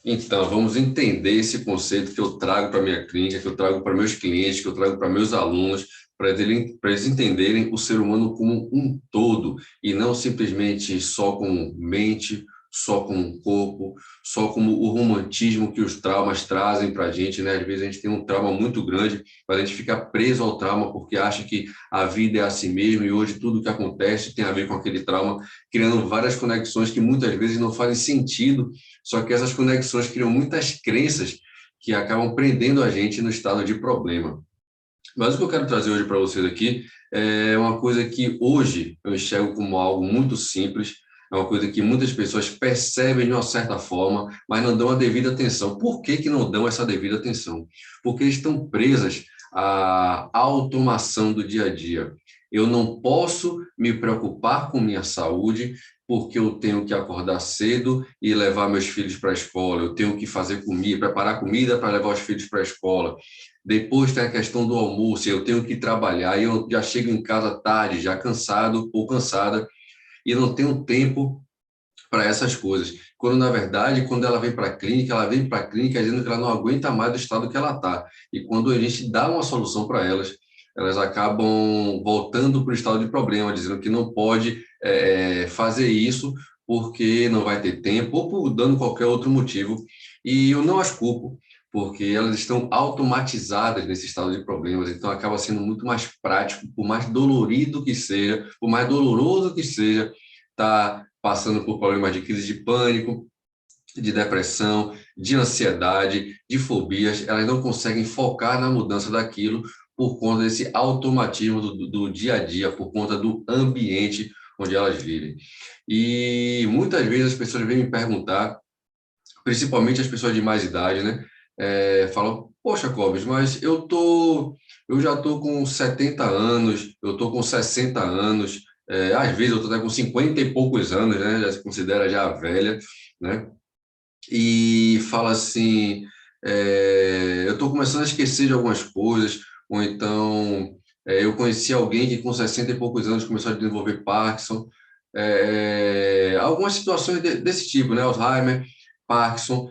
Então, vamos entender esse conceito que eu trago para a minha clínica, que eu trago para meus clientes, que eu trago para meus alunos, para eles entenderem o ser humano como um todo, e não simplesmente só como mente, só como corpo, só como o romantismo que os traumas trazem para a gente, né? Às vezes a gente tem um trauma muito grande, mas a gente fica preso ao trauma porque acha que a vida é assim mesmo, e hoje tudo que acontece tem a ver com aquele trauma, criando várias conexões que muitas vezes não fazem sentido. Só que essas conexões criam muitas crenças que acabam prendendo a gente no estado de problema. Mas o que eu quero trazer hoje para vocês aqui é uma coisa que hoje eu enxergo como algo muito simples, é uma coisa que muitas pessoas percebem de uma certa forma, mas não dão a devida atenção. Por que que não dão essa devida atenção? Porque estão presas à automação do dia a dia. Eu não posso me preocupar com minha saúde porque eu tenho que acordar cedo e levar meus filhos para a escola, eu tenho que fazer comida, preparar comida para levar os filhos para a escola. Depois tem a questão do almoço, eu tenho que trabalhar, e eu já chego em casa tarde, já cansado ou cansada, e não tenho tempo para essas coisas. Quando, na verdade, quando ela vem para a clínica, ela vem para a clínica dizendo que ela não aguenta mais do estado que ela está. E quando a gente dá uma solução para elas, elas acabam voltando para o estado de problema, dizendo que não pode fazer isso porque não vai ter tempo, ou por dando qualquer outro motivo. E eu não as culpo, porque elas estão automatizadas nesse estado de problemas, então acaba sendo muito mais prático, por mais dolorido que seja, por mais doloroso que seja, tá passando por problemas de crise de pânico, de depressão, de ansiedade, de fobias, elas não conseguem focar na mudança daquilo por conta desse automatismo do dia a dia, por conta do ambiente onde elas vivem. E muitas vezes as pessoas vêm me perguntar, principalmente as pessoas de mais idade, né? Falam, poxa, Clóvis, mas eu já tô com 70 anos, eu tô com 60 anos, às vezes eu tô até com 50 e poucos anos, né? Já se considera já velha, né? E fala assim, eu estou começando a esquecer de algumas coisas, ou então eu conheci alguém que com 60 e poucos anos começou a desenvolver Parkinson, algumas situações desse tipo, né? Alzheimer, Parkinson,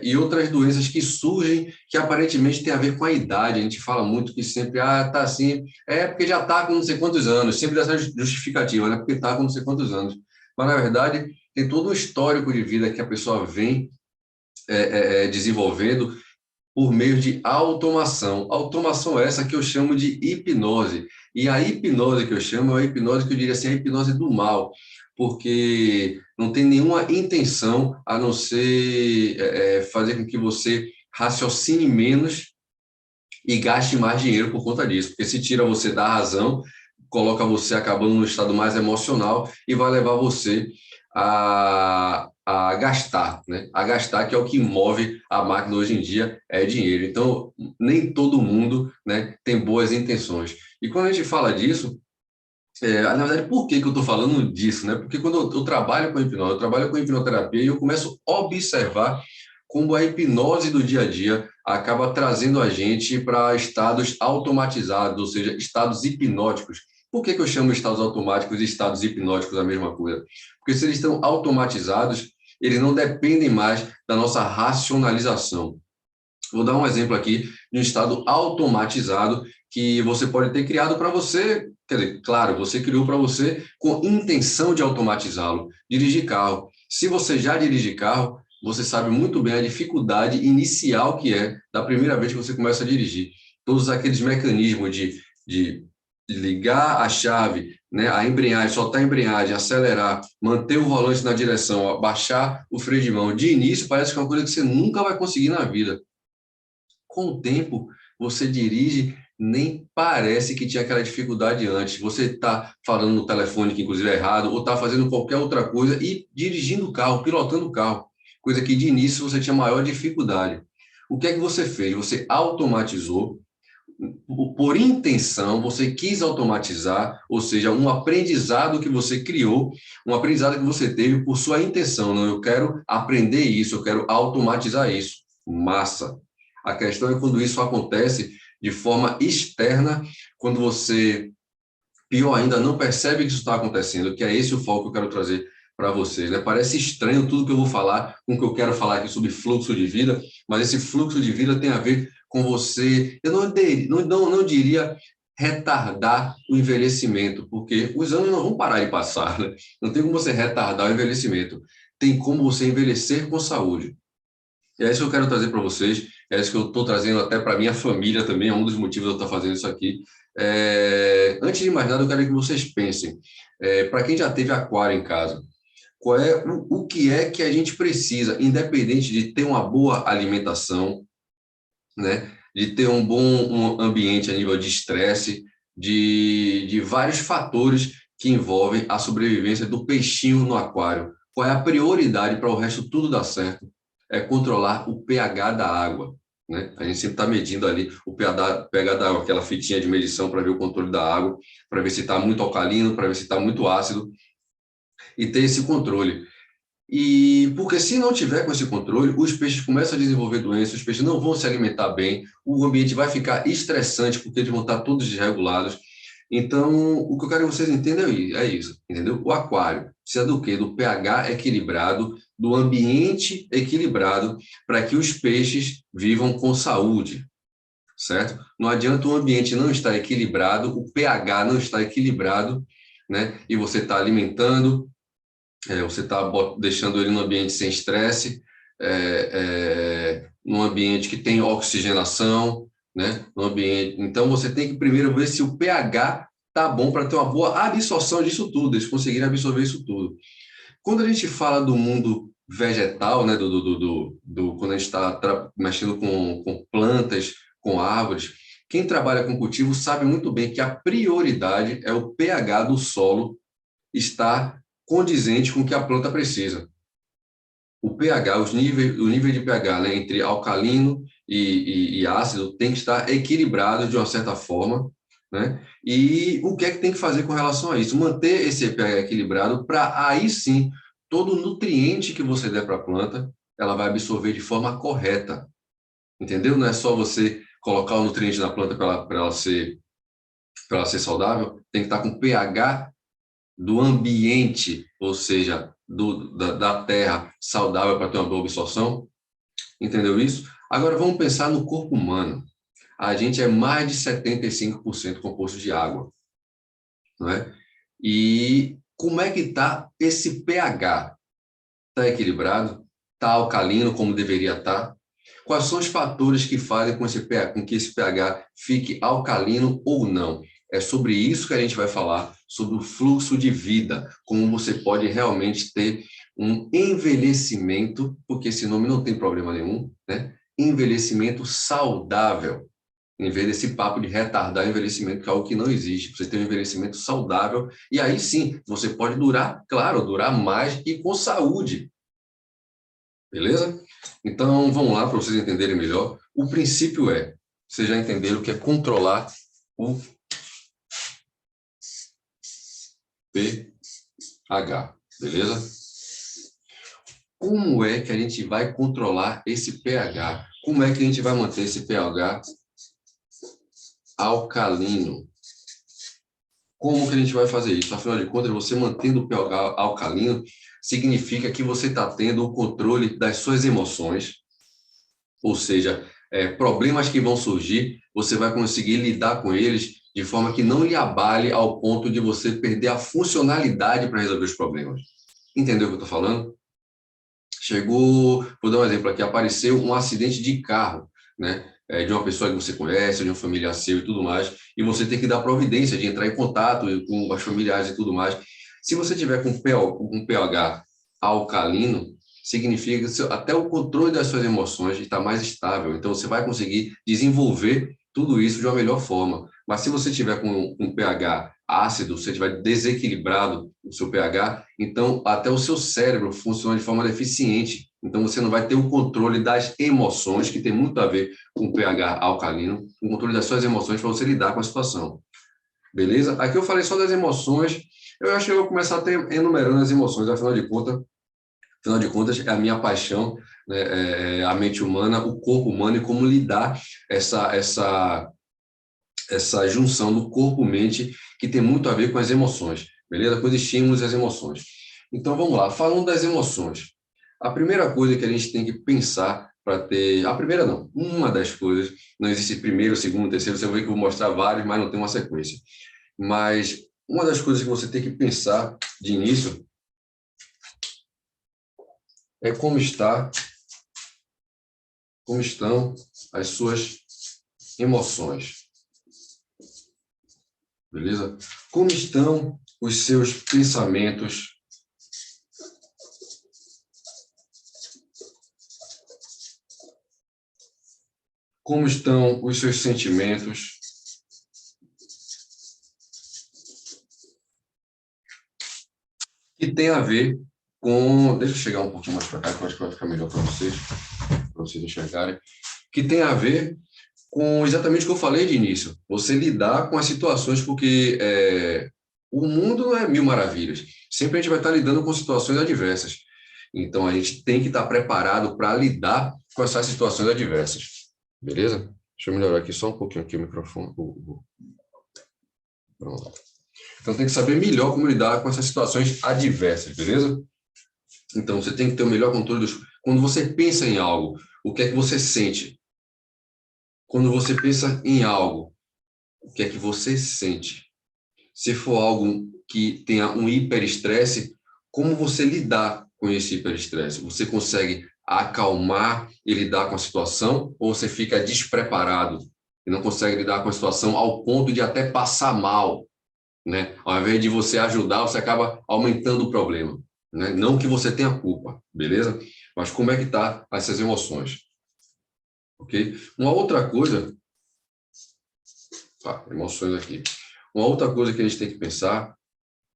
e outras doenças que surgem que aparentemente tem a ver com a idade. A gente fala muito que sempre, tá assim, porque já está com não sei quantos anos, sempre dessa justificativa, né? Porque está com não sei quantos anos. Mas, na verdade, tem todo um histórico de vida que a pessoa vem desenvolvendo por meio de automação. Automação essa que eu chamo de hipnose. E a hipnose que eu chamo é a hipnose que eu diria assim, a hipnose do mal, porque não tem nenhuma intenção a não ser fazer com que você raciocine menos e gaste mais dinheiro por conta disso, porque se tira você da razão, coloca você acabando no estado mais emocional e vai levar você a gastar, né? A gastar, que é o que move a máquina hoje em dia, é dinheiro. Então, nem todo mundo, né, tem boas intenções. E quando a gente fala disso, na verdade, por que que eu estou falando disso, né? Porque quando eu trabalho com hipnose, eu trabalho com hipnoterapia e eu começo a observar como a hipnose do dia a dia acaba trazendo a gente para estados automatizados, ou seja, estados hipnóticos. Por que que eu chamo estados automáticos e estados hipnóticos a mesma coisa? Porque se eles estão automatizados, eles não dependem mais da nossa racionalização. Vou dar um exemplo aqui de um estado automatizado que você pode ter criado para você, quer dizer, claro, você criou para você com intenção de automatizá-lo, dirigir carro. Se você já dirige carro, você sabe muito bem a dificuldade inicial que é da primeira vez que você começa a dirigir. Todos aqueles mecanismos de ligar a chave, né, a embreagem, soltar a embreagem, acelerar, manter o volante na direção, abaixar o freio de mão. De início, parece que é uma coisa que você nunca vai conseguir na vida. Com o tempo, você dirige, nem parece que tinha aquela dificuldade antes. Você está falando no telefone, que inclusive é errado, ou está fazendo qualquer outra coisa e dirigindo o carro, pilotando o carro, coisa que de início você tinha maior dificuldade. O que é que você fez? Você automatizou, por intenção, você quis automatizar, ou seja, um aprendizado que você criou, um aprendizado que você teve por sua intenção. Não, eu quero aprender isso, eu quero automatizar isso. Massa. A questão é quando isso acontece de forma externa, quando você, pior ainda, não percebe que isso está acontecendo, que é esse o foco que eu quero trazer para vocês, né? Parece estranho tudo que eu vou falar com o que eu quero falar aqui sobre fluxo de vida, mas esse fluxo de vida tem a ver com você, eu não diria retardar o envelhecimento, porque os anos não vão parar de passar, né? Não tem como você retardar o envelhecimento, tem como você envelhecer com saúde. E é isso que eu quero trazer para vocês, é isso que eu estou trazendo até para minha família também, é um dos motivos de eu estar fazendo isso aqui. Antes de mais nada, eu quero que vocês pensem, para quem já teve aquário em casa, qual é o que é que a gente precisa, independente de ter uma boa alimentação, né, de ter um ambiente a nível de estresse, de vários fatores que envolvem a sobrevivência do peixinho no aquário. Qual é a prioridade para o resto tudo dar certo? É controlar o pH da água, né? A gente sempre está medindo ali o pH da água, aquela fitinha de medição para ver o controle da água, para ver se está muito alcalino, para ver se está muito ácido, e ter esse controle. E porque se não tiver com esse controle, os peixes começam a desenvolver doenças, os peixes não vão se alimentar bem, o ambiente vai ficar estressante porque eles vão estar todos desregulados. Então, o que eu quero que vocês entendam é isso, entendeu? O aquário precisa do quê? Do pH equilibrado, do ambiente equilibrado, para que os peixes vivam com saúde, certo? Não adianta o ambiente não estar equilibrado, o pH não estar equilibrado, né? E você está alimentando, você está deixando ele num ambiente sem estresse, num ambiente que tem oxigenação, né? No ambiente. Então, você tem que primeiro ver se o pH está bom para ter uma boa absorção disso tudo, eles conseguirem absorver isso tudo. Quando a gente fala do mundo vegetal, né? Quando a gente está mexendo com plantas, com árvores, quem trabalha com cultivo sabe muito bem que a prioridade é o pH do solo estar condizente com o que a planta precisa. O pH, o nível de pH, né, entre alcalino e ácido tem que estar equilibrado de uma certa forma, né? E o que é que tem que fazer com relação a isso? Manter esse pH equilibrado para aí sim, todo nutriente que você der para a planta, ela vai absorver de forma correta, entendeu? Não é só você colocar o nutriente na planta para ela ser saudável, tem que estar com pH do ambiente, ou seja, da terra saudável para ter uma boa absorção. Entendeu isso? Agora vamos pensar no corpo humano. A gente é mais de 75% composto de água, não é? E como é que está esse pH? Está equilibrado? Está alcalino como deveria estar? Quais são os fatores que fazem com que esse pH fique alcalino ou não? É sobre isso que a gente vai falar, sobre o fluxo de vida, como você pode realmente ter um envelhecimento, porque esse nome não tem problema nenhum, né? Envelhecimento saudável, em vez desse papo de retardar envelhecimento, que é algo que não existe. Você tem um envelhecimento saudável, e aí sim, você pode durar, claro, durar mais e com saúde. Beleza? Então, vamos lá para vocês entenderem melhor. O princípio vocês já entenderam que é controlar o pH, beleza? Como é que a gente vai controlar esse pH? Como é que a gente vai manter esse pH alcalino? Como que a gente vai fazer isso? Afinal de contas, você mantendo o pH alcalino significa que você está tendo o controle das suas emoções, ou seja, problemas que vão surgir, você vai conseguir lidar com eles de forma que não lhe abale ao ponto de você perder a funcionalidade para resolver os problemas. Entendeu o que eu estou falando? Vou dar um exemplo aqui, apareceu um acidente de carro, né? De uma pessoa que você conhece, de um familiar seu e tudo mais, e você tem que dar providência de entrar em contato com os familiares e tudo mais. Se você tiver com um pH alcalino, significa que até o controle das suas emoções está mais estável, então você vai conseguir desenvolver tudo isso de uma melhor forma. Mas se você tiver com um pH ácido, se você tiver desequilibrado o seu pH, então até o seu cérebro funciona de forma deficiente. Então você não vai ter o controle das emoções, que tem muito a ver com o pH alcalino, o controle das suas emoções para você lidar com a situação. Beleza? Aqui eu falei só das emoções. Eu acho que eu vou começar a ter enumerando as emoções, afinal de contas, é a minha paixão, né? A mente humana, o corpo humano e como lidar essa junção do corpo-mente que tem muito a ver com as emoções, beleza? Com os estímulos e as emoções. Então, vamos lá. Falando das emoções. A primeira coisa que a gente tem que pensar para ter... A primeira não. Uma das coisas. Não existe primeiro, segundo, terceiro. Você vai ver que eu vou mostrar vários, mas não tem uma sequência. Mas uma das coisas que você tem que pensar de início é como estão as suas emoções. Beleza? Como estão os seus pensamentos? Como estão os seus sentimentos? Que tem a ver com... Deixa eu chegar um pouquinho mais para cá, que eu acho que vai ficar melhor para vocês enxergarem. Que tem a ver com exatamente o que eu falei de início. Você lidar com as situações, porque o mundo não é mil maravilhas. Sempre a gente vai estar lidando com situações adversas. Então, a gente tem que estar preparado para lidar com essas situações adversas. Beleza? Deixa eu melhorar aqui só um pouquinho aqui o microfone. Pronto. Então, tem que saber melhor como lidar com essas situações adversas, beleza? Então, você tem que ter o melhor controle dos... Quando você pensa em algo, o que é que você sente? Quando você pensa em algo, o que é que você sente? Se for algo que tenha um hiperestresse, como você lidar com esse hiperestresse? Você consegue acalmar e lidar com a situação, ou você fica despreparado e não consegue lidar com a situação ao ponto de até passar mal, né? Ao invés de você ajudar, você acaba aumentando o problema, né? Não que você tenha culpa, beleza? Mas como é que tá essas emoções? Ok? Uma outra coisa, emoções aqui. Uma outra coisa que a gente tem que pensar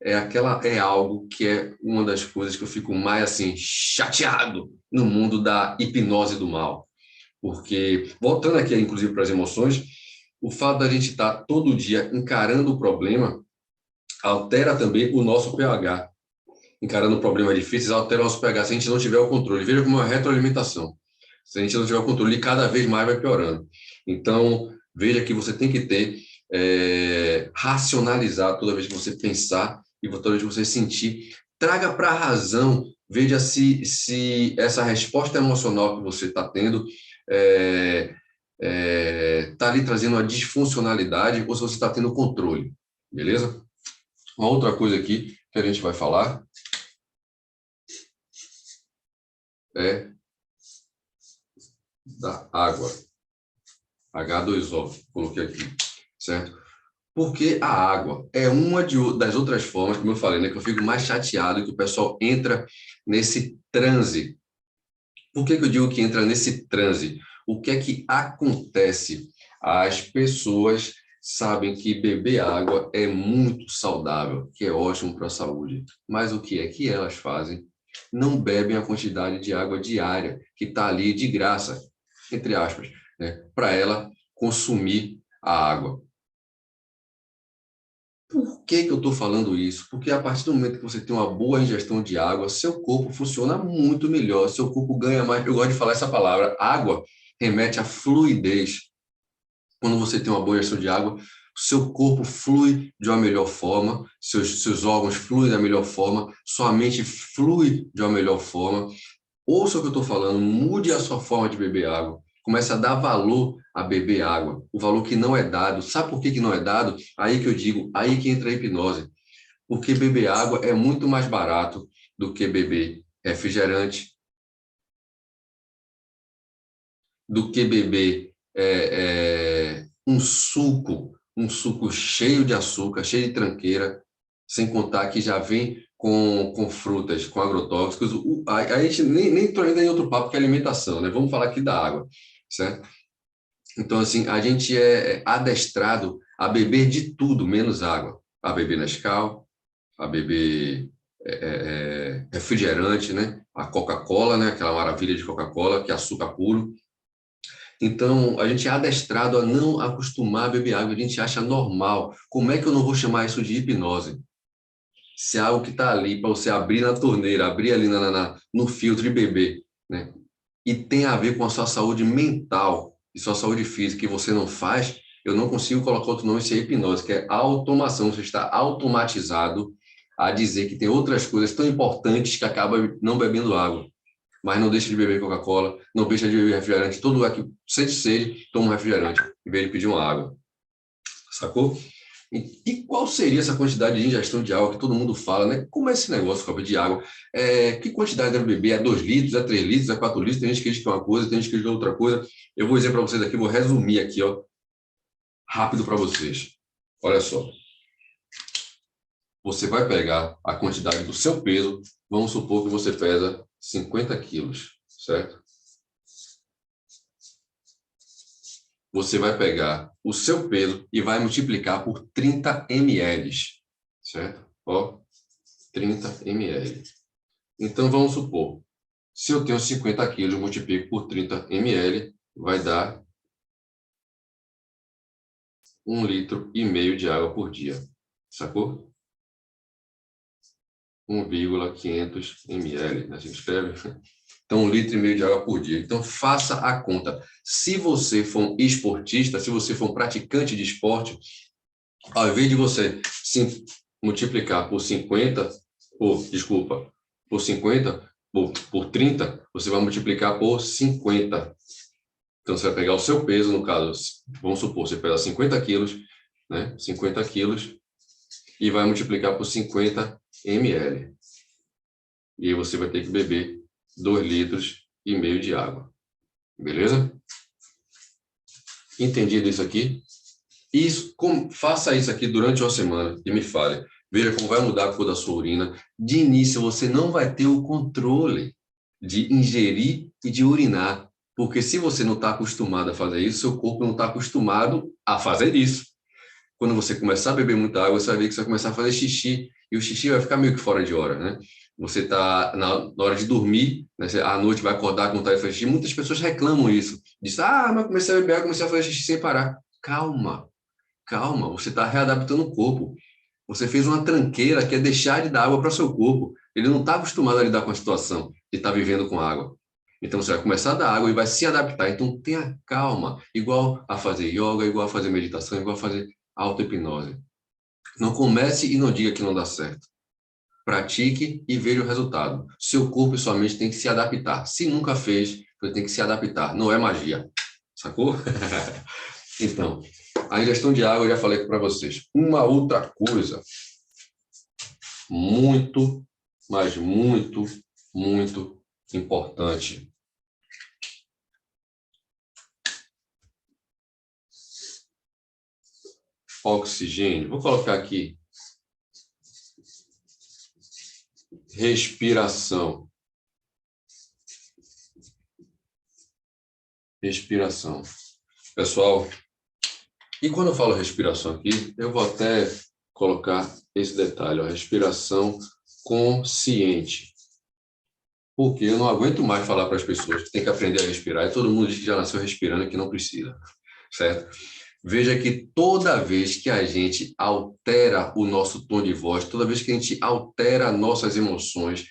é algo que é uma das coisas que eu fico mais assim chateado no mundo da hipnose do mal. Porque, voltando aqui, inclusive, para as emoções, o fato da gente estar todo dia encarando o problema altera também o nosso pH. Encarando problemas difíceis, altera o nosso pH se a gente não tiver o controle. Veja como é uma retroalimentação. Se a gente não tiver o controle, cada vez mais vai piorando. Então, veja que você tem que ter, racionalizar toda vez que você pensar e toda vez que você sentir. Traga para a razão, veja se essa resposta emocional que você está tendo está ali trazendo uma disfuncionalidade ou se você está tendo controle, beleza? Uma outra coisa aqui que a gente vai falar é da água. H2O, coloquei aqui, certo? Porque a água é uma das outras formas, como eu falei, né, que eu fico mais chateado que o pessoal entra nesse transe. Por que eu digo que entra nesse transe? O que é que acontece? As pessoas sabem que beber água é muito saudável, que é ótimo para a saúde. Mas o que é que elas fazem? Não bebem a quantidade de água diária que está ali de graça, entre aspas, né, para ela consumir a água. Por que eu estou falando isso? Porque a partir do momento que você tem uma boa ingestão de água, seu corpo funciona muito melhor, seu corpo ganha mais. Eu gosto de falar essa palavra, água remete à fluidez. Quando você tem uma boa ingestão de água, seu corpo flui de uma melhor forma, seus órgãos fluem da melhor forma, sua mente flui de uma melhor forma. Ouça o que eu estou falando, mude a sua forma de beber água. Comece a dar valor a beber água, o valor que não é dado. Sabe por que não é dado? Aí que eu digo, aí que entra a hipnose. Porque beber água é muito mais barato do que beber refrigerante, do que beber um suco cheio de açúcar, cheio de tranqueira, sem contar que já vem com frutas, com agrotóxicos. A gente nem entrou ainda em outro papo que é alimentação, né? Vamos falar aqui da água, certo? Então, assim, a gente é adestrado a beber de tudo, menos água. A beber Nescau, a beber refrigerante, né? A Coca-Cola, né? Aquela maravilha de Coca-Cola, que é açúcar puro. Então, a gente é adestrado a não acostumar a beber água, a gente acha normal. Como é que eu não vou chamar isso de hipnose? Se é algo que está ali para você abrir na torneira, abrir ali no filtro e beber, né? E tem a ver com a sua saúde mental e sua saúde física que você não faz, eu não consigo colocar outro nome, isso é hipnose, que é automação. Você está automatizado a dizer que tem outras coisas tão importantes que acaba não bebendo água. Mas não deixa de beber Coca-Cola, não deixa de beber refrigerante. Todo lugar que sente sede, toma um refrigerante, em vez de pedir uma água. Sacou? E qual seria essa quantidade de ingestão de água que todo mundo fala, né? Como é esse negócio, copa de água? Que quantidade deve beber? É 2 litros, é 3 litros, é 4 litros? Tem gente que diz que é uma coisa, tem gente que diz que é outra coisa. Eu vou dizer para vocês aqui, vou resumir aqui, ó, rápido para vocês. Olha só. Você vai pegar a quantidade do seu peso, vamos supor que você pesa 50 quilos, certo? Você vai pegar o seu peso e vai multiplicar por 30 ml, certo? Ó, 30 ml. Então, vamos supor, se eu tenho 50 quilos, multiplico por 30 ml, vai dar 1,5 litro de água por dia, sacou? 1,500 ml, né? Assim que escreve. Então, 1,5 litro de água por dia. Então, faça a conta. Se você for um esportista, se você for um praticante de esporte, ao invés de você multiplicar por 50, por 50, por 30, você vai multiplicar por 50. Então, você vai pegar o seu peso, no caso, vamos supor, você pesa 50 quilos, né? 50 quilos, e vai multiplicar por 50 ml. E aí você vai ter que beber 2,5 litros de água. Beleza? Entendido isso aqui? Faça isso aqui durante uma semana e me fale. Veja como vai mudar a cor da sua urina. De início, você não vai ter o controle de ingerir e de urinar. Porque se você não está acostumado a fazer isso, seu corpo não está acostumado a fazer isso. Quando você começar a beber muita água, você vai ver que você vai começar a fazer xixi. E o xixi vai ficar meio que fora de hora, né? Você está na hora de dormir, né? Você, à noite vai acordar com vontade de fazer xixi. Muitas pessoas reclamam isso. Diz, mas comecei a beber água, comecei a fazer xixi sem parar. Calma, calma. Você está readaptando o corpo. Você fez uma tranqueira que é deixar de dar água para o seu corpo. Ele não está acostumado a lidar com a situação de estar vivendo com água. Então, você vai começar a dar água e vai se adaptar. Então, tenha calma. Igual a fazer yoga, igual a fazer meditação, igual a fazer auto-hipnose. Não comece e não diga que não dá certo. Pratique e veja o resultado. Seu corpo e sua mente têm que se adaptar. Se nunca fez, você tem que se adaptar. Não é magia. Sacou? Então, a ingestão de água eu já falei para vocês. Uma outra coisa muito, mas muito, muito importante. Oxigênio. Vou colocar aqui. Respiração. Respiração. Pessoal, e quando eu falo respiração aqui, eu vou até colocar esse detalhe, ó, respiração consciente. Porque eu não aguento mais falar para as pessoas que tem que aprender a respirar, e todo mundo diz que já nasceu respirando e que não precisa, certo? Veja que toda vez que a gente altera o nosso tom de voz, toda vez que a gente altera nossas emoções,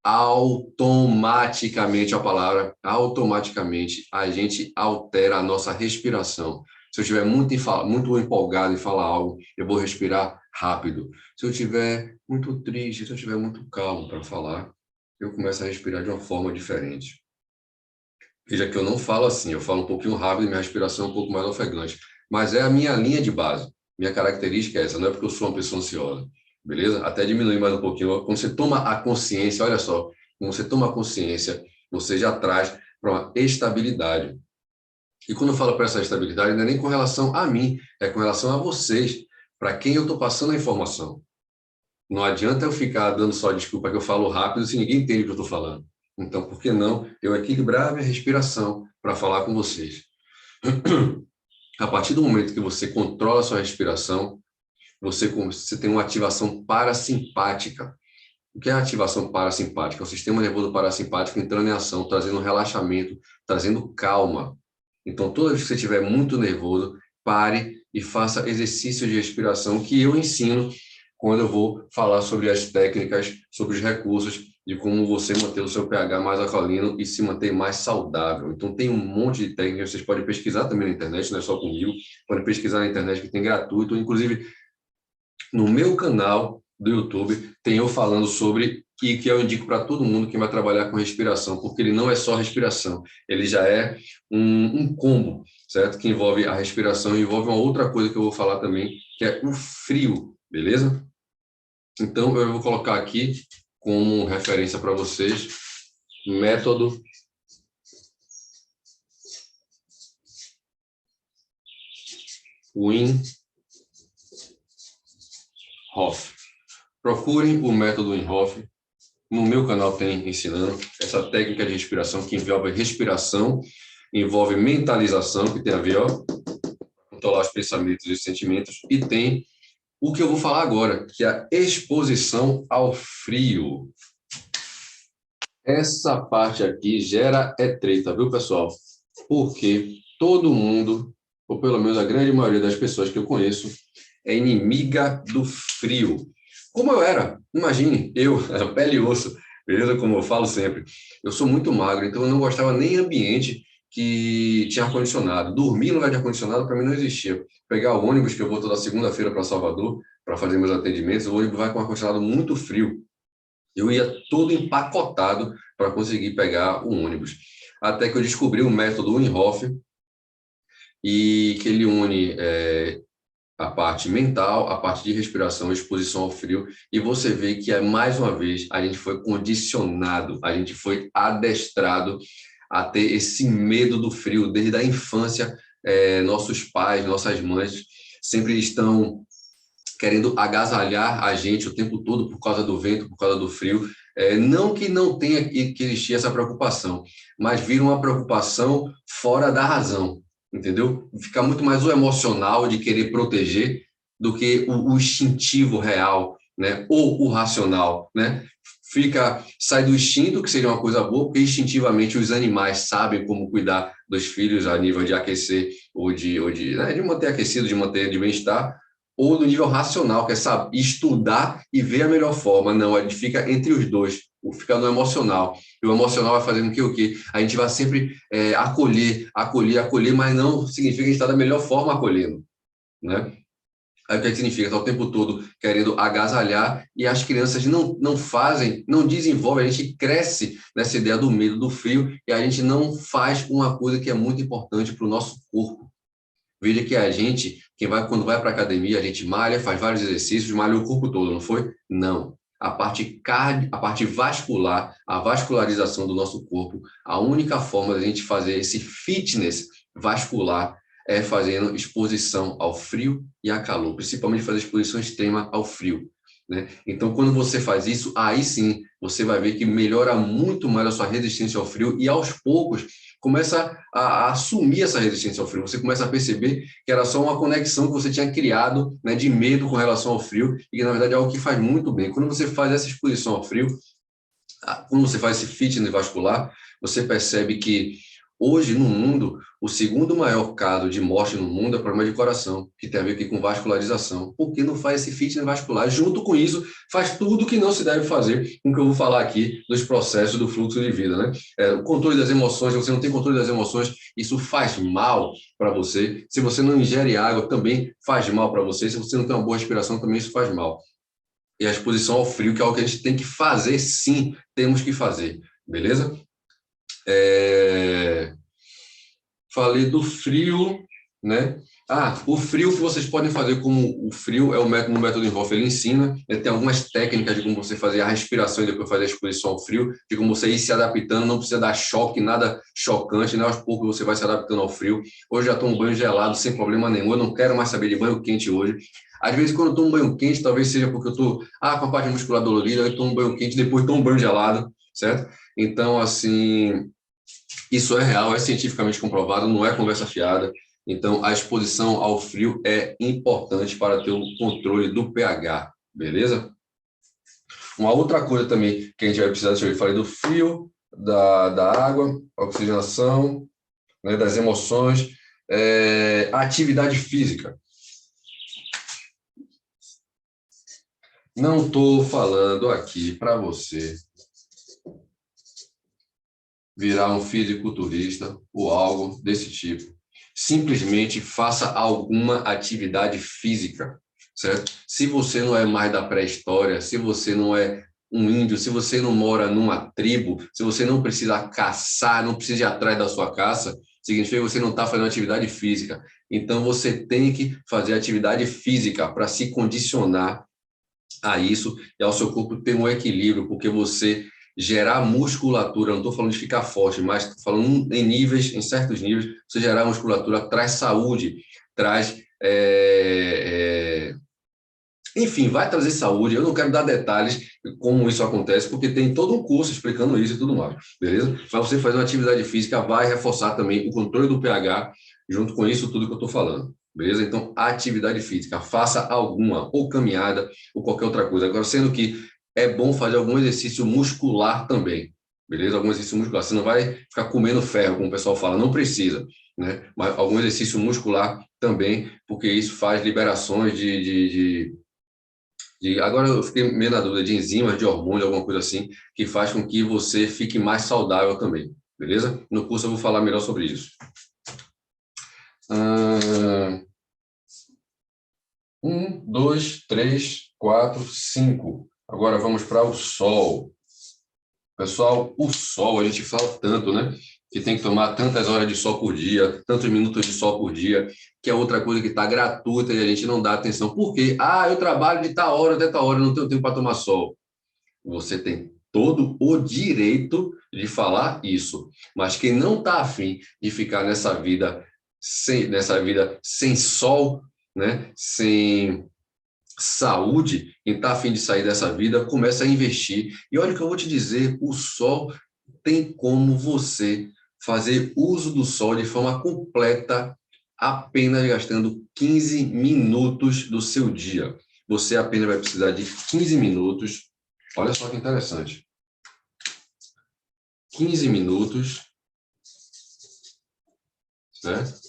automaticamente, a palavra, automaticamente, a gente altera a nossa respiração. Se eu estiver muito empolgado em falar algo, eu vou respirar rápido. Se eu estiver muito triste, se eu estiver muito calmo para falar, eu começo a respirar de uma forma diferente. Veja que eu não falo assim, eu falo um pouquinho rápido e minha respiração é um pouco mais ofegante. Mas é a minha linha de base. Minha característica é essa, não é porque eu sou uma pessoa ansiosa. Beleza? Até diminuir mais um pouquinho. Quando você toma a consciência, olha só, quando você toma a consciência, você já traz para uma estabilidade. E quando eu falo para essa estabilidade, não é nem com relação a mim, é com relação a vocês, para quem eu estou passando a informação. Não adianta eu ficar dando só desculpa que eu falo rápido se ninguém entende o que eu estou falando. Então, por que não eu equilibrar a minha respiração para falar com vocês? A partir do momento que você controla a sua respiração, você tem uma ativação parasimpática. O que é a ativação parasimpática? É o sistema nervoso parasimpático entrando em ação, trazendo relaxamento, trazendo calma. Então, toda vez que você estiver muito nervoso, pare e faça exercícios de respiração que eu ensino quando eu vou falar sobre as técnicas, sobre os recursos de como você manter o seu pH mais alcalino e se manter mais saudável. Então, tem um monte de técnicas, vocês podem pesquisar também na internet, não é só comigo, podem pesquisar na internet que tem gratuito, inclusive no meu canal do YouTube tem eu falando sobre, e que eu indico para todo mundo que vai trabalhar com respiração, porque ele não é só respiração, ele já é um combo, certo? Que envolve a respiração e envolve uma outra coisa que eu vou falar também, que é o frio, beleza? Então, eu vou colocar aqui como referência para vocês, método Wim Hof. Procurem o método Wim Hof. No meu canal tem ensinando essa técnica de respiração que envolve respiração, envolve mentalização, que tem a ver, ó, controlar os pensamentos e os sentimentos, e tem o que eu vou falar agora, que é a exposição ao frio. Essa parte aqui gera treta, viu, pessoal? Porque todo mundo, ou pelo menos a grande maioria das pessoas que eu conheço, é inimiga do frio. Como eu era, imagine, eu, pele e osso, beleza? Como eu falo sempre, eu sou muito magro, então eu não gostava nem ambiente que tinha ar-condicionado. Dormir no lugar de ar-condicionado para mim não existia. Pegar o ônibus, que eu vou toda segunda-feira para Salvador, para fazer meus atendimentos, o ônibus vai com ar-condicionado muito frio. Eu ia todo empacotado para conseguir pegar o ônibus. Até que eu descobri o método Wim Hof, e que ele une a parte mental, a parte de respiração, exposição ao frio, e você vê que, mais uma vez, a gente foi condicionado, a gente foi adestrado a ter esse medo do frio. Desde a infância, nossos pais, nossas mães sempre estão querendo agasalhar a gente o tempo todo por causa do vento, por causa do frio. Não que não tenha que existir essa preocupação, mas vira uma preocupação fora da razão, entendeu? Fica muito mais o emocional de querer proteger do que o instintivo real, né? Ou o racional, né? Sai do instinto, que seria uma coisa boa, porque instintivamente os animais sabem como cuidar dos filhos a nível de aquecer né, de manter aquecido, de manter de bem-estar, ou do nível racional, que é saber estudar e ver a melhor forma. Não, a gente fica entre os dois, fica no emocional. E o emocional vai fazendo o quê? A gente vai sempre acolher, mas não significa que a gente está da melhor forma acolhendo, né? Aí o que significa? Está o tempo todo querendo agasalhar, e as crianças não fazem, não desenvolvem, a gente cresce nessa ideia do medo do frio, e a gente não faz uma coisa que é muito importante para o nosso corpo. Veja que a gente, quando vai para a academia, a gente malha, faz vários exercícios, malha o corpo todo, não foi? Não. A parte vascular, a vascularização do nosso corpo, a única forma da gente fazer esse fitness vascular é fazendo exposição ao frio e a calor, principalmente fazer exposição extrema ao frio, né? Então, quando você faz isso, aí sim, você vai ver que melhora muito mais a sua resistência ao frio, e aos poucos começa a assumir essa resistência ao frio. Você começa a perceber que era só uma conexão que você tinha criado, né, de medo com relação ao frio, e que, na verdade, é algo que faz muito bem. Quando você faz essa exposição ao frio, quando você faz esse fitness vascular, você percebe que hoje no mundo, o segundo maior caso de morte no mundo é problema de coração, que tem a ver aqui com vascularização. Por que não faz esse fitness vascular? Junto com isso, faz tudo que não se deve fazer, com o que eu vou falar aqui dos processos do fluxo de vida, né? O controle das emoções, se você não tem controle das emoções, isso faz mal para você. Se você não ingere água, também faz mal para você. Se você não tem uma boa respiração, também isso faz mal. E a exposição ao frio, que é algo que a gente tem que fazer, sim, temos que fazer, beleza? Falei do frio, né? O frio que vocês podem fazer, como o frio é no método Wim Hof, ele ensina, ele tem algumas técnicas de como você fazer a respiração e depois fazer a exposição ao frio, de como você ir se adaptando, não precisa dar choque, nada chocante, né? Aos poucos você vai se adaptando ao frio. Hoje já tomo banho gelado sem problema nenhum, eu não quero mais saber de banho quente hoje. Às vezes, quando eu tomo banho quente, talvez seja porque eu estou com a parte muscular dolorida, eu tomo banho quente, depois tomo banho gelado, certo? Então, assim, isso é real, é cientificamente comprovado, não é conversa fiada. Então, a exposição ao frio é importante para ter o controle do pH, beleza? Uma outra coisa também que a gente vai precisar, deixa eu ver, falei do frio, da água, oxigenação, né, das emoções, atividade física. Não estou falando aqui para você virar um fisiculturista ou algo desse tipo. Simplesmente faça alguma atividade física, certo? Se você não é mais da pré-história, se você não é um índio, se você não mora numa tribo, se você não precisa caçar, não precisa ir atrás da sua caça, significa que você não está fazendo atividade física. Então, você tem que fazer atividade física para se condicionar a isso e ao seu corpo ter um equilíbrio, porque você gerar musculatura, não estou falando de ficar forte, mas estou falando em níveis, em certos níveis, você gerar musculatura traz saúde, traz enfim, vai trazer saúde. Eu não quero dar detalhes de como isso acontece, porque tem todo um curso explicando isso e tudo mais, beleza? Mas você fazer uma atividade física vai reforçar também o controle do pH, junto com isso tudo que eu estou falando, beleza? Então, atividade física, faça alguma, ou caminhada, ou qualquer outra coisa. Agora, sendo que é bom fazer algum exercício muscular também, beleza? Algum exercício muscular. Você não vai ficar comendo ferro, como o pessoal fala, não precisa, né? Mas algum exercício muscular também, porque isso faz liberações agora eu fiquei meio na dúvida de enzimas, de hormônio, alguma coisa assim, que faz com que você fique mais saudável também, beleza? No curso eu vou falar melhor sobre isso. 1, 2, 3, 4, 5. Agora vamos para o sol. Pessoal, o sol, a gente fala tanto, né? Que tem que tomar tantas horas de sol por dia, tantos minutos de sol por dia, que é outra coisa que está gratuita e a gente não dá atenção. Por quê? Ah, eu trabalho de tal hora até tal hora, não tenho tempo para tomar sol. Você tem todo o direito de falar isso. Mas quem não está afim de ficar nessa vida sem sol, né? Sem saúde, quem está afim de sair dessa vida, começa a investir. E olha o que eu vou te dizer, o sol tem como você fazer uso do sol de forma completa, apenas gastando 15 minutos do seu dia. Você apenas vai precisar de 15 minutos. Olha só que interessante. 15 minutos, certo?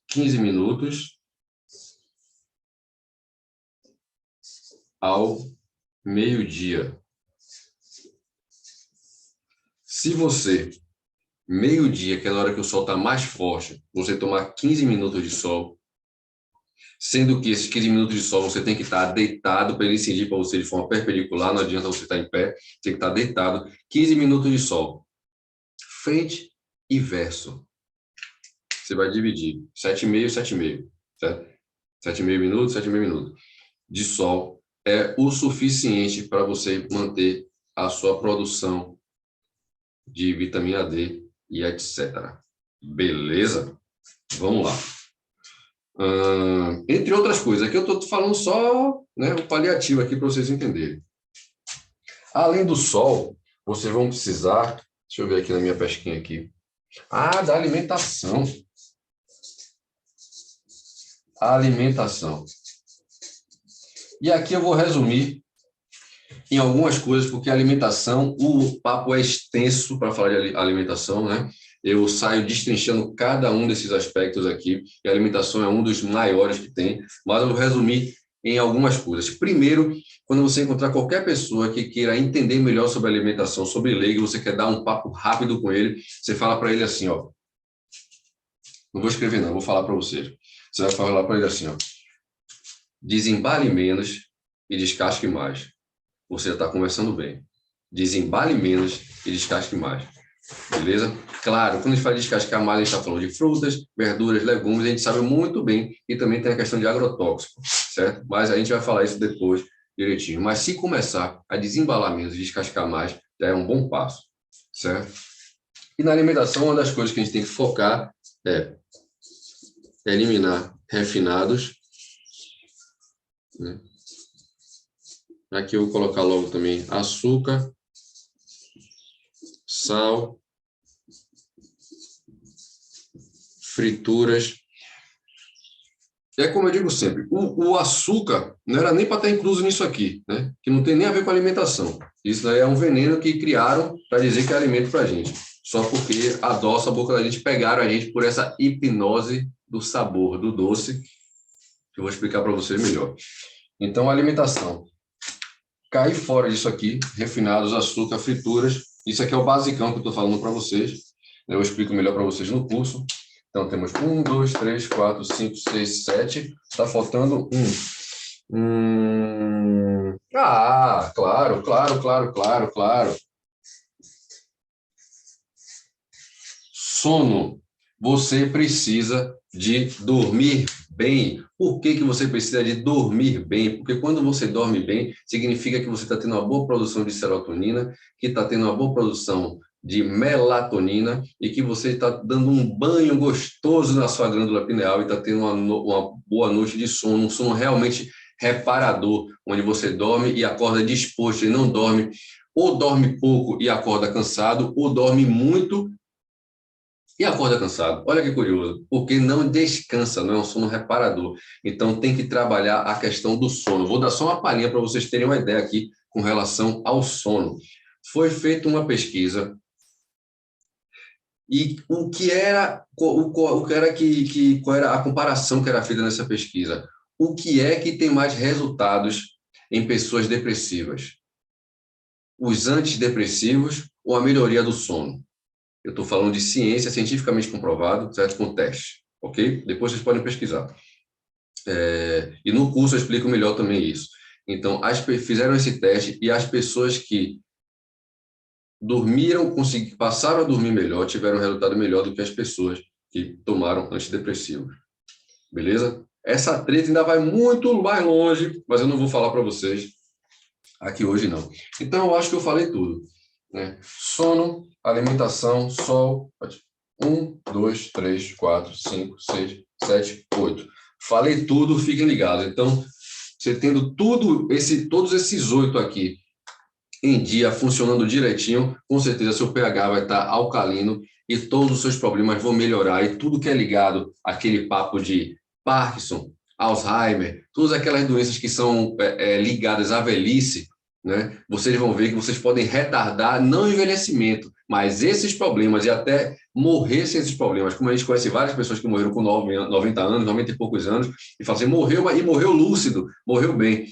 15 minutos ao meio-dia. Se você, meio-dia, que é na hora que o sol está mais forte, você tomar 15 minutos de sol, sendo que esses 15 minutos de sol você tem que estar deitado para ele incidir para você de forma perpendicular, não adianta você estar em pé, tem que estar deitado. 15 minutos de sol, frente e verso. Você vai dividir 7,5, 7,5, certo? 7,5 minutos, 7,5 minutos de sol é o suficiente para você manter a sua produção de vitamina D e etc. Beleza? Vamos lá. Entre outras coisas, aqui eu estou falando só, né, o paliativo aqui para vocês entenderem. Além do sol, vocês vão precisar, deixa eu ver aqui na minha pesquinha aqui, da alimentação. A alimentação. E aqui eu vou resumir em algumas coisas, porque a alimentação, o papo é extenso para falar de alimentação, né? Eu saio destrinchando cada um desses aspectos aqui, e a alimentação é um dos maiores que tem, mas eu vou resumir em algumas coisas. Primeiro, quando você encontrar qualquer pessoa que queira entender melhor sobre alimentação, sobre leigo, você quer dar um papo rápido com ele, você fala para ele assim, ó. Não vou escrever não, vou falar para vocês. Você vai falar para ele assim, ó. Desembale menos e descasque mais. Você já está conversando bem. Desembale menos e descasque mais. Beleza? Claro, quando a gente fala de descascar mais, a gente está falando de frutas, verduras, legumes, a gente sabe muito bem, e também tem a questão de agrotóxico, certo? Mas a gente vai falar isso depois direitinho. Mas se começar a desembalar menos e descascar mais, já é um bom passo, certo? E na alimentação, uma das coisas que a gente tem que focar é eliminar refinados, né? Aqui eu vou colocar logo também açúcar, sal, frituras. É como eu digo sempre, o açúcar não era nem para estar incluso nisso aqui, né? Que não tem nem a ver com alimentação. Isso daí é um veneno que criaram para dizer que é alimento para a gente. Só porque adoça a boca da gente, pegaram a gente por essa hipnose do sabor, do doce, que eu vou explicar para vocês melhor. Então, a alimentação. Cair fora disso aqui, refinados, açúcar, frituras. Isso aqui é o basicão que eu estou falando para vocês. Eu explico melhor para vocês no curso. Então, temos 1, 2, 3, 4, 5, 6, 7. Está faltando 1. Claro, claro, claro, claro, claro. Sono. Você precisa de dormir bem. Por que que você precisa de dormir bem? Porque quando você dorme bem, significa que você está tendo uma boa produção de serotonina, que está tendo uma boa produção de melatonina e que você está dando um banho gostoso na sua glândula pineal e está tendo uma boa noite de sono, um sono realmente reparador, onde você dorme e acorda disposto e não dorme, ou dorme pouco e acorda cansado, ou dorme muito e acorda cansado. Olha que curioso, porque não descansa, não é um sono reparador. Então tem que trabalhar a questão do sono. Vou dar só uma palhinha para vocês terem uma ideia aqui com relação ao sono. Foi feita uma pesquisa e o que era qual era a comparação que era feita nessa pesquisa? O que é que tem mais resultados em pessoas depressivas? Os antidepressivos ou a melhoria do sono? Eu estou falando de ciência cientificamente comprovado, certo? Com teste, ok? Depois vocês podem pesquisar. E no curso eu explico melhor também isso. Então, fizeram esse teste e as pessoas que dormiram, passaram a dormir melhor, tiveram um resultado melhor do que as pessoas que tomaram antidepressivos. Beleza? Essa treta ainda vai muito mais longe, mas eu não vou falar para vocês aqui hoje, não. Então, eu acho que eu falei tudo, né? Sono, alimentação, sol. 1, 2, 3, 4, 5, 6, 7, 8. Falei tudo, fiquem ligados. Então, você tendo todos esses 8 aqui em dia, funcionando direitinho, com certeza seu pH vai estar alcalino e todos os seus problemas vão melhorar. E tudo que é ligado àquele papo de Parkinson, Alzheimer, todas aquelas doenças que são ligadas à velhice, né? Vocês vão ver que vocês podem retardar, não o envelhecimento, mas esses problemas e até morrer sem esses problemas. Como a gente conhece várias pessoas que morreram com 90 anos, 90 e poucos anos, e falam assim, morreu lúcido, morreu bem,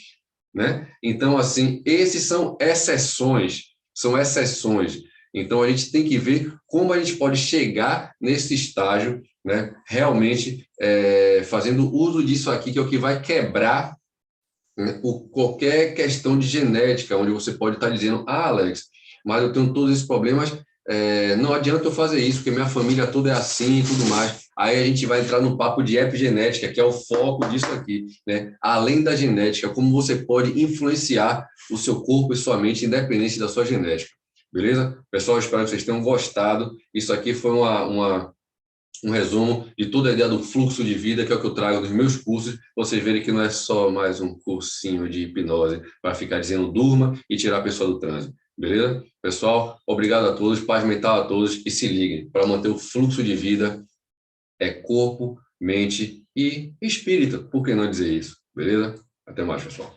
né? Então, assim, esses são exceções, são exceções. Então, a gente tem que ver como a gente pode chegar nesse estágio, né? Realmente fazendo uso disso aqui, que é o que vai quebrar, né, qualquer questão de genética, onde você pode estar dizendo, Alex, mas eu tenho todos esses problemas, não adianta eu fazer isso, porque minha família toda é assim e tudo mais. Aí a gente vai entrar no papo de epigenética, que é o foco disso aqui, né? Além da genética, como você pode influenciar o seu corpo e sua mente, independente da sua genética. Beleza? Pessoal, eu espero que vocês tenham gostado. Isso aqui foi um resumo de toda a ideia do fluxo de vida, que é o que eu trago dos meus cursos, vocês verem que não é só mais um cursinho de hipnose para ficar dizendo durma e tirar a pessoa do trânsito. Beleza? Pessoal, obrigado a todos, paz mental a todos e se liguem, para manter o fluxo de vida é corpo, mente e espírito, por que não dizer isso? Beleza? Até mais, pessoal.